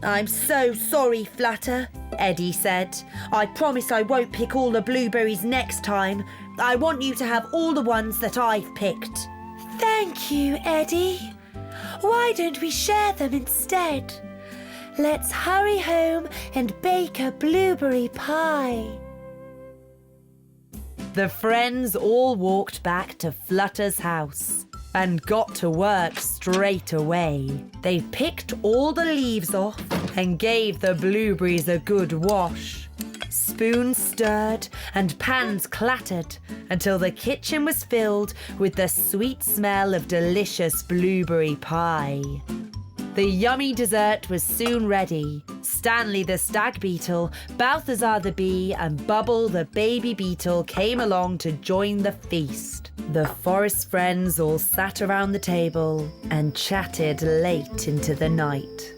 I'm so sorry, Flutter, Eddie said. I promise I won't pick all the blueberries next time. I want you to have all the ones that I've picked. Thank you, Eddie. Why don't we share them instead? Let's hurry home and bake a blueberry pie. The friends all walked back to Flutter's house and got to work straight away. They picked all the leaves off and gave the blueberries a good wash. Spoons stirred and pans clattered until the kitchen was filled with the sweet smell of delicious blueberry pie. The yummy dessert was soon ready. Stanley the stag beetle, Balthazar the bee and Bubble the baby beetle came along to join the feast. The forest friends all sat around the table and chatted late into the night.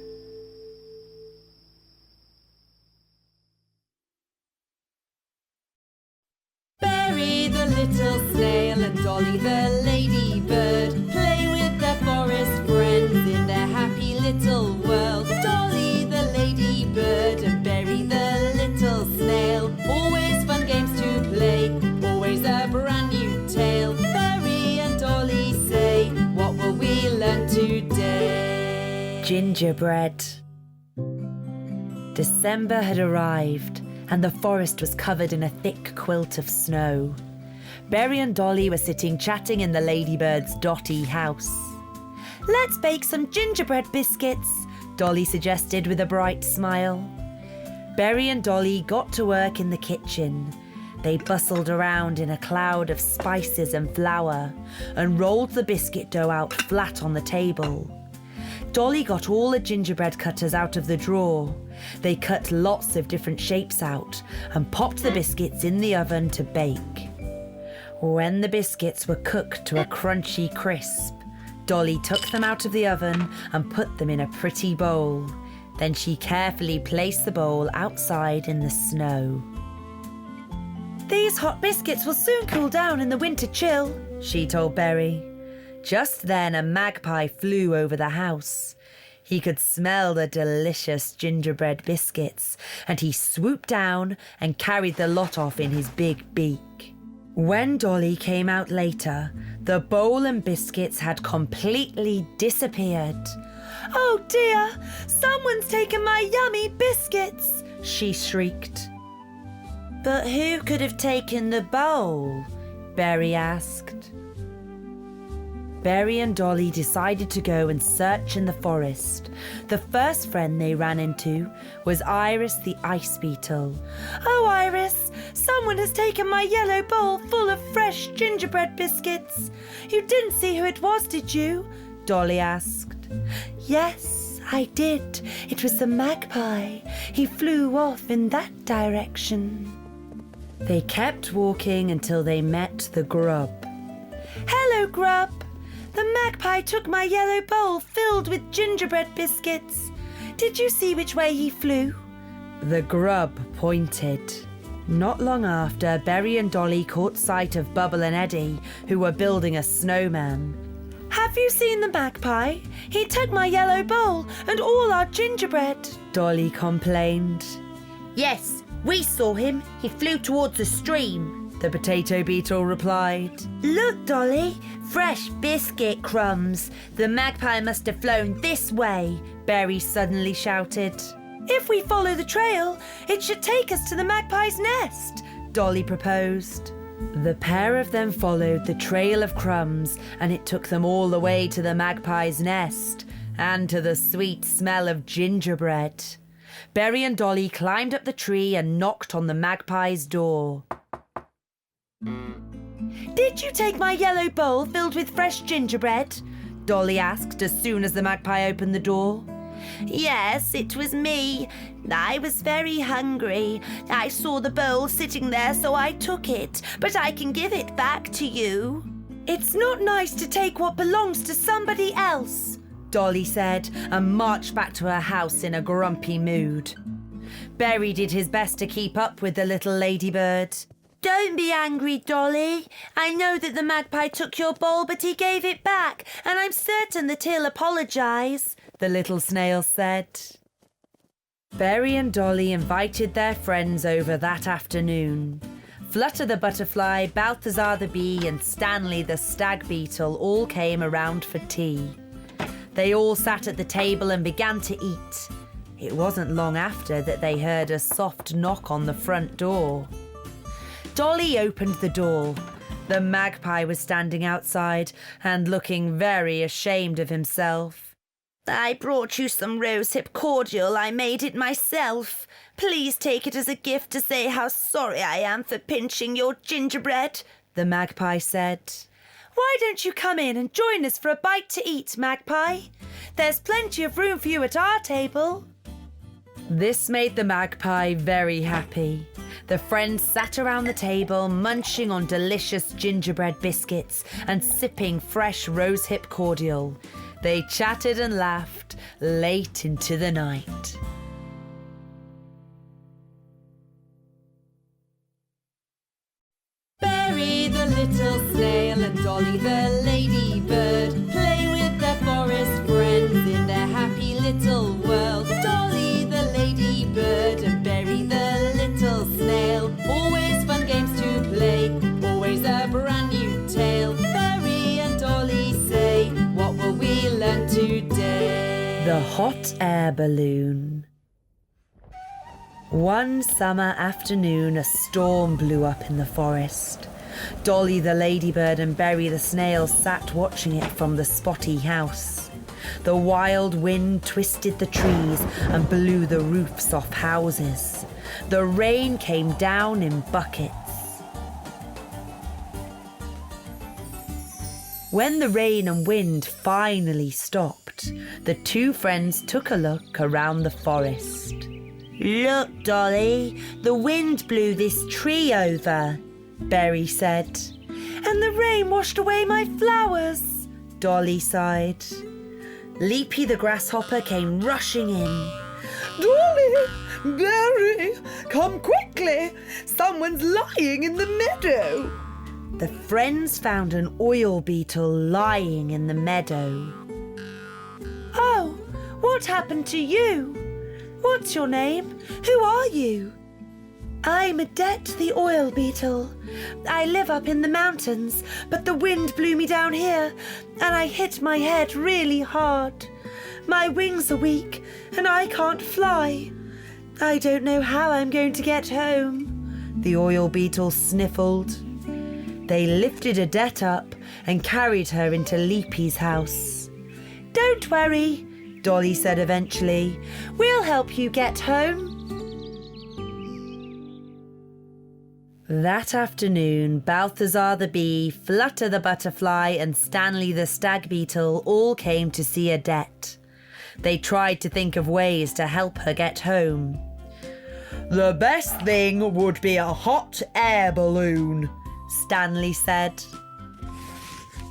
Berry the the little snail and Dolly the ladybird play with their forest friends in their happy little world. Dolly the ladybird and Berry the little snail, always fun games to play, always a brand new tale. Berry and Dolly say, what will we learn today? Gingerbread. December had arrived, and the forest was covered in a thick quilt of snow. Berry and Dolly were sitting chatting in the ladybird's dotty house. "Let's bake some gingerbread biscuits," Dolly suggested with a bright smile. Berry and Dolly got to work in the kitchen. They bustled around in a cloud of spices and flour and rolled the biscuit dough out flat on the table. Dolly got all the gingerbread cutters out of the drawer. They cut lots of different shapes out and popped the biscuits in the oven to bake. When the biscuits were cooked to a crunchy crisp, Dolly took them out of the oven and put them in a pretty bowl. Then she carefully placed the bowl outside in the snow. "These hot biscuits will soon cool down in the winter chill," she told Berry. Just then a magpie flew over the house. He could smell the delicious gingerbread biscuits, and he swooped down and carried the lot off in his big beak. When Dolly came out later, the bowl and biscuits had completely disappeared. "Oh dear, someone's taken my yummy biscuits!" she shrieked. "But who could have taken the bowl?" Berry asked. Berry and Dolly decided to go and search in the forest. The first friend they ran into was Iris the ice beetle. "Oh, Iris, someone has taken my yellow bowl full of fresh gingerbread biscuits. You didn't see who it was, did you?" Dolly asked. "Yes, I did. It was the magpie. He flew off in that direction." They kept walking until they met the grub. "Hello, grub. The magpie took my yellow bowl filled with gingerbread biscuits. Did you see which way he flew?" The grub pointed. Not long after, Berry and Dolly caught sight of Bubble and Eddie, who were building a snowman. "Have you seen the magpie? He took my yellow bowl and all our gingerbread," Dolly complained. Yes, we saw him. He flew towards the stream, the potato beetle replied. "Look, Dolly, fresh biscuit crumbs. The magpie must have flown this way," Berry suddenly shouted. "If we follow the trail, it should take us to the magpie's nest," Dolly proposed. The pair of them followed the trail of crumbs, and it took them all the way to the magpie's nest and to the sweet smell of gingerbread. Berry and Dolly climbed up the tree and knocked on the magpie's door. "Did you take my yellow bowl filled with fresh gingerbread?" Dolly asked as soon as the magpie opened the door. "Yes, it was me. I was very hungry. I saw the bowl sitting there, so I took it, but I can give it back to you." "It's not nice to take what belongs to somebody else," Dolly said, and marched back to her house in a grumpy mood. Berry did his best to keep up with the little ladybird. "Don't be angry, Dolly. I know that the magpie took your bowl, but he gave it back, and I'm certain that he'll apologise," the little snail said. Berry and Dolly invited their friends over that afternoon. Flutter the butterfly, Balthazar the bee, and Stanley the stag beetle all came around for tea. They all sat at the table and began to eat. It wasn't long after that they heard a soft knock on the front door. Dolly opened the door. The magpie was standing outside and looking very ashamed of himself. "I brought you some rosehip cordial. I made it myself. Please take it as a gift to say how sorry I am for pinching your gingerbread," the magpie said. "Why don't you come in and join us for a bite to eat, magpie? There's plenty of room for you at our table." This made the magpie very happy. The friends sat around the table, munching on delicious gingerbread biscuits and sipping fresh rosehip cordial. They chatted and laughed late into the night. Berry the little snail and Dolly the ladybird play with their forest friends in their happy little world. Dolly the ladybird and Berry the little snail, always fun games to play, always a brand new tale. Berry and Dolly say, what will we learn today? The hot air balloon. One summer afternoon, a storm blew up in the forest. Dolly the ladybird and Berry the snail sat watching it from the spotty house. The wild wind twisted the trees and blew the roofs off houses. The rain came down in buckets. When the rain and wind finally stopped, the two friends took a look around the forest. Look, Dolly, the wind blew this tree over, Berry said. and the rain washed away my flowers, Dolly sighed. Leapy the grasshopper came rushing in. Dolly, Berry, come quickly. Someone's lying in the meadow. The friends found an oil beetle lying in the meadow. Oh, what happened to you? What's your name? Who are you? I'm Adette the oil beetle. I live up in the mountains, but the wind blew me down here and I hit my head really hard. My wings are weak and I can't fly. I don't know how I'm going to get home. The oil beetle sniffled. They lifted Adette up and carried her into Leapy's house. Don't worry, Dolly said eventually. we'll help you get home. That afternoon, Balthazar the bee, Flutter the butterfly and Stanley the stag beetle all came to see Adette. They tried to think of ways to help her get home. The best thing would be a hot air balloon, Stanley said.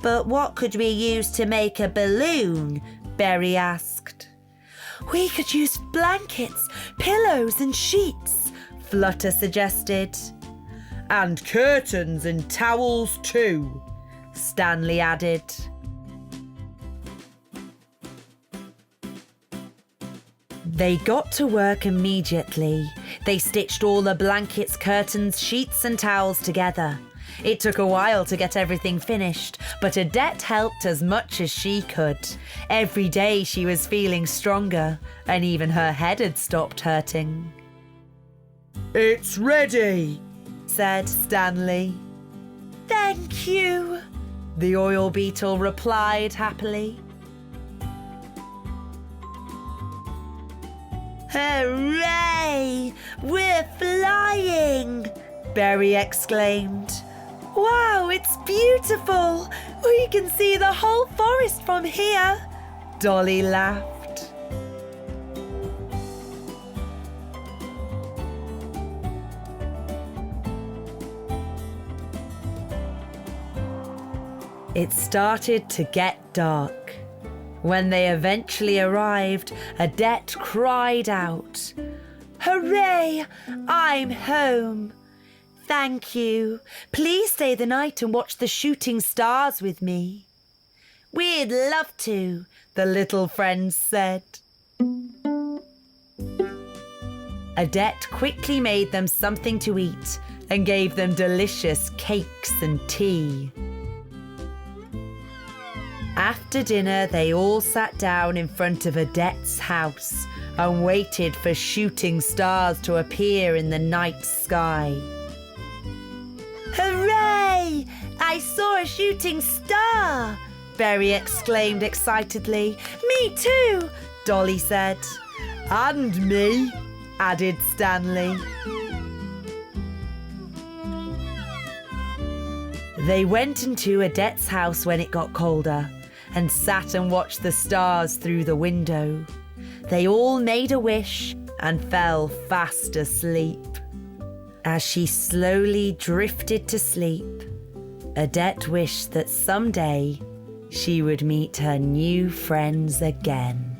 But what could we use to make a balloon? Berry asked. We could use blankets, pillows and sheets, Flutter suggested. and curtains and towels too, Stanley added. They got to work immediately. They stitched all the blankets, curtains, sheets and towels together. It took a while to get everything finished, but Adette helped as much as she could. Every day she was feeling stronger, and even her head had stopped hurting. It's ready, Said Stanley. Thank you. The oil beetle replied happily. Hooray! We're flying! Berry exclaimed. Wow, it's beautiful! We can see the whole forest from here. Dolly laughed. It started to get dark. When they eventually arrived, Adette cried out, Hooray! I'm home. Thank you. Please stay the night and watch the shooting stars with me. We'd love to, the little friends said. Adette quickly made them something to eat and gave them delicious cakes and tea. After dinner, they all sat down in front of Adette's house and waited for shooting stars to appear in the night sky. Hooray! I saw a shooting star! Berry exclaimed excitedly. Me too! Dolly said. and me, Added Stanley. They went into Adette's house when it got colder and sat and watched the stars through the window. They all made a wish and fell fast asleep. As she slowly drifted to sleep, Adette wished that someday she would meet her new friends again.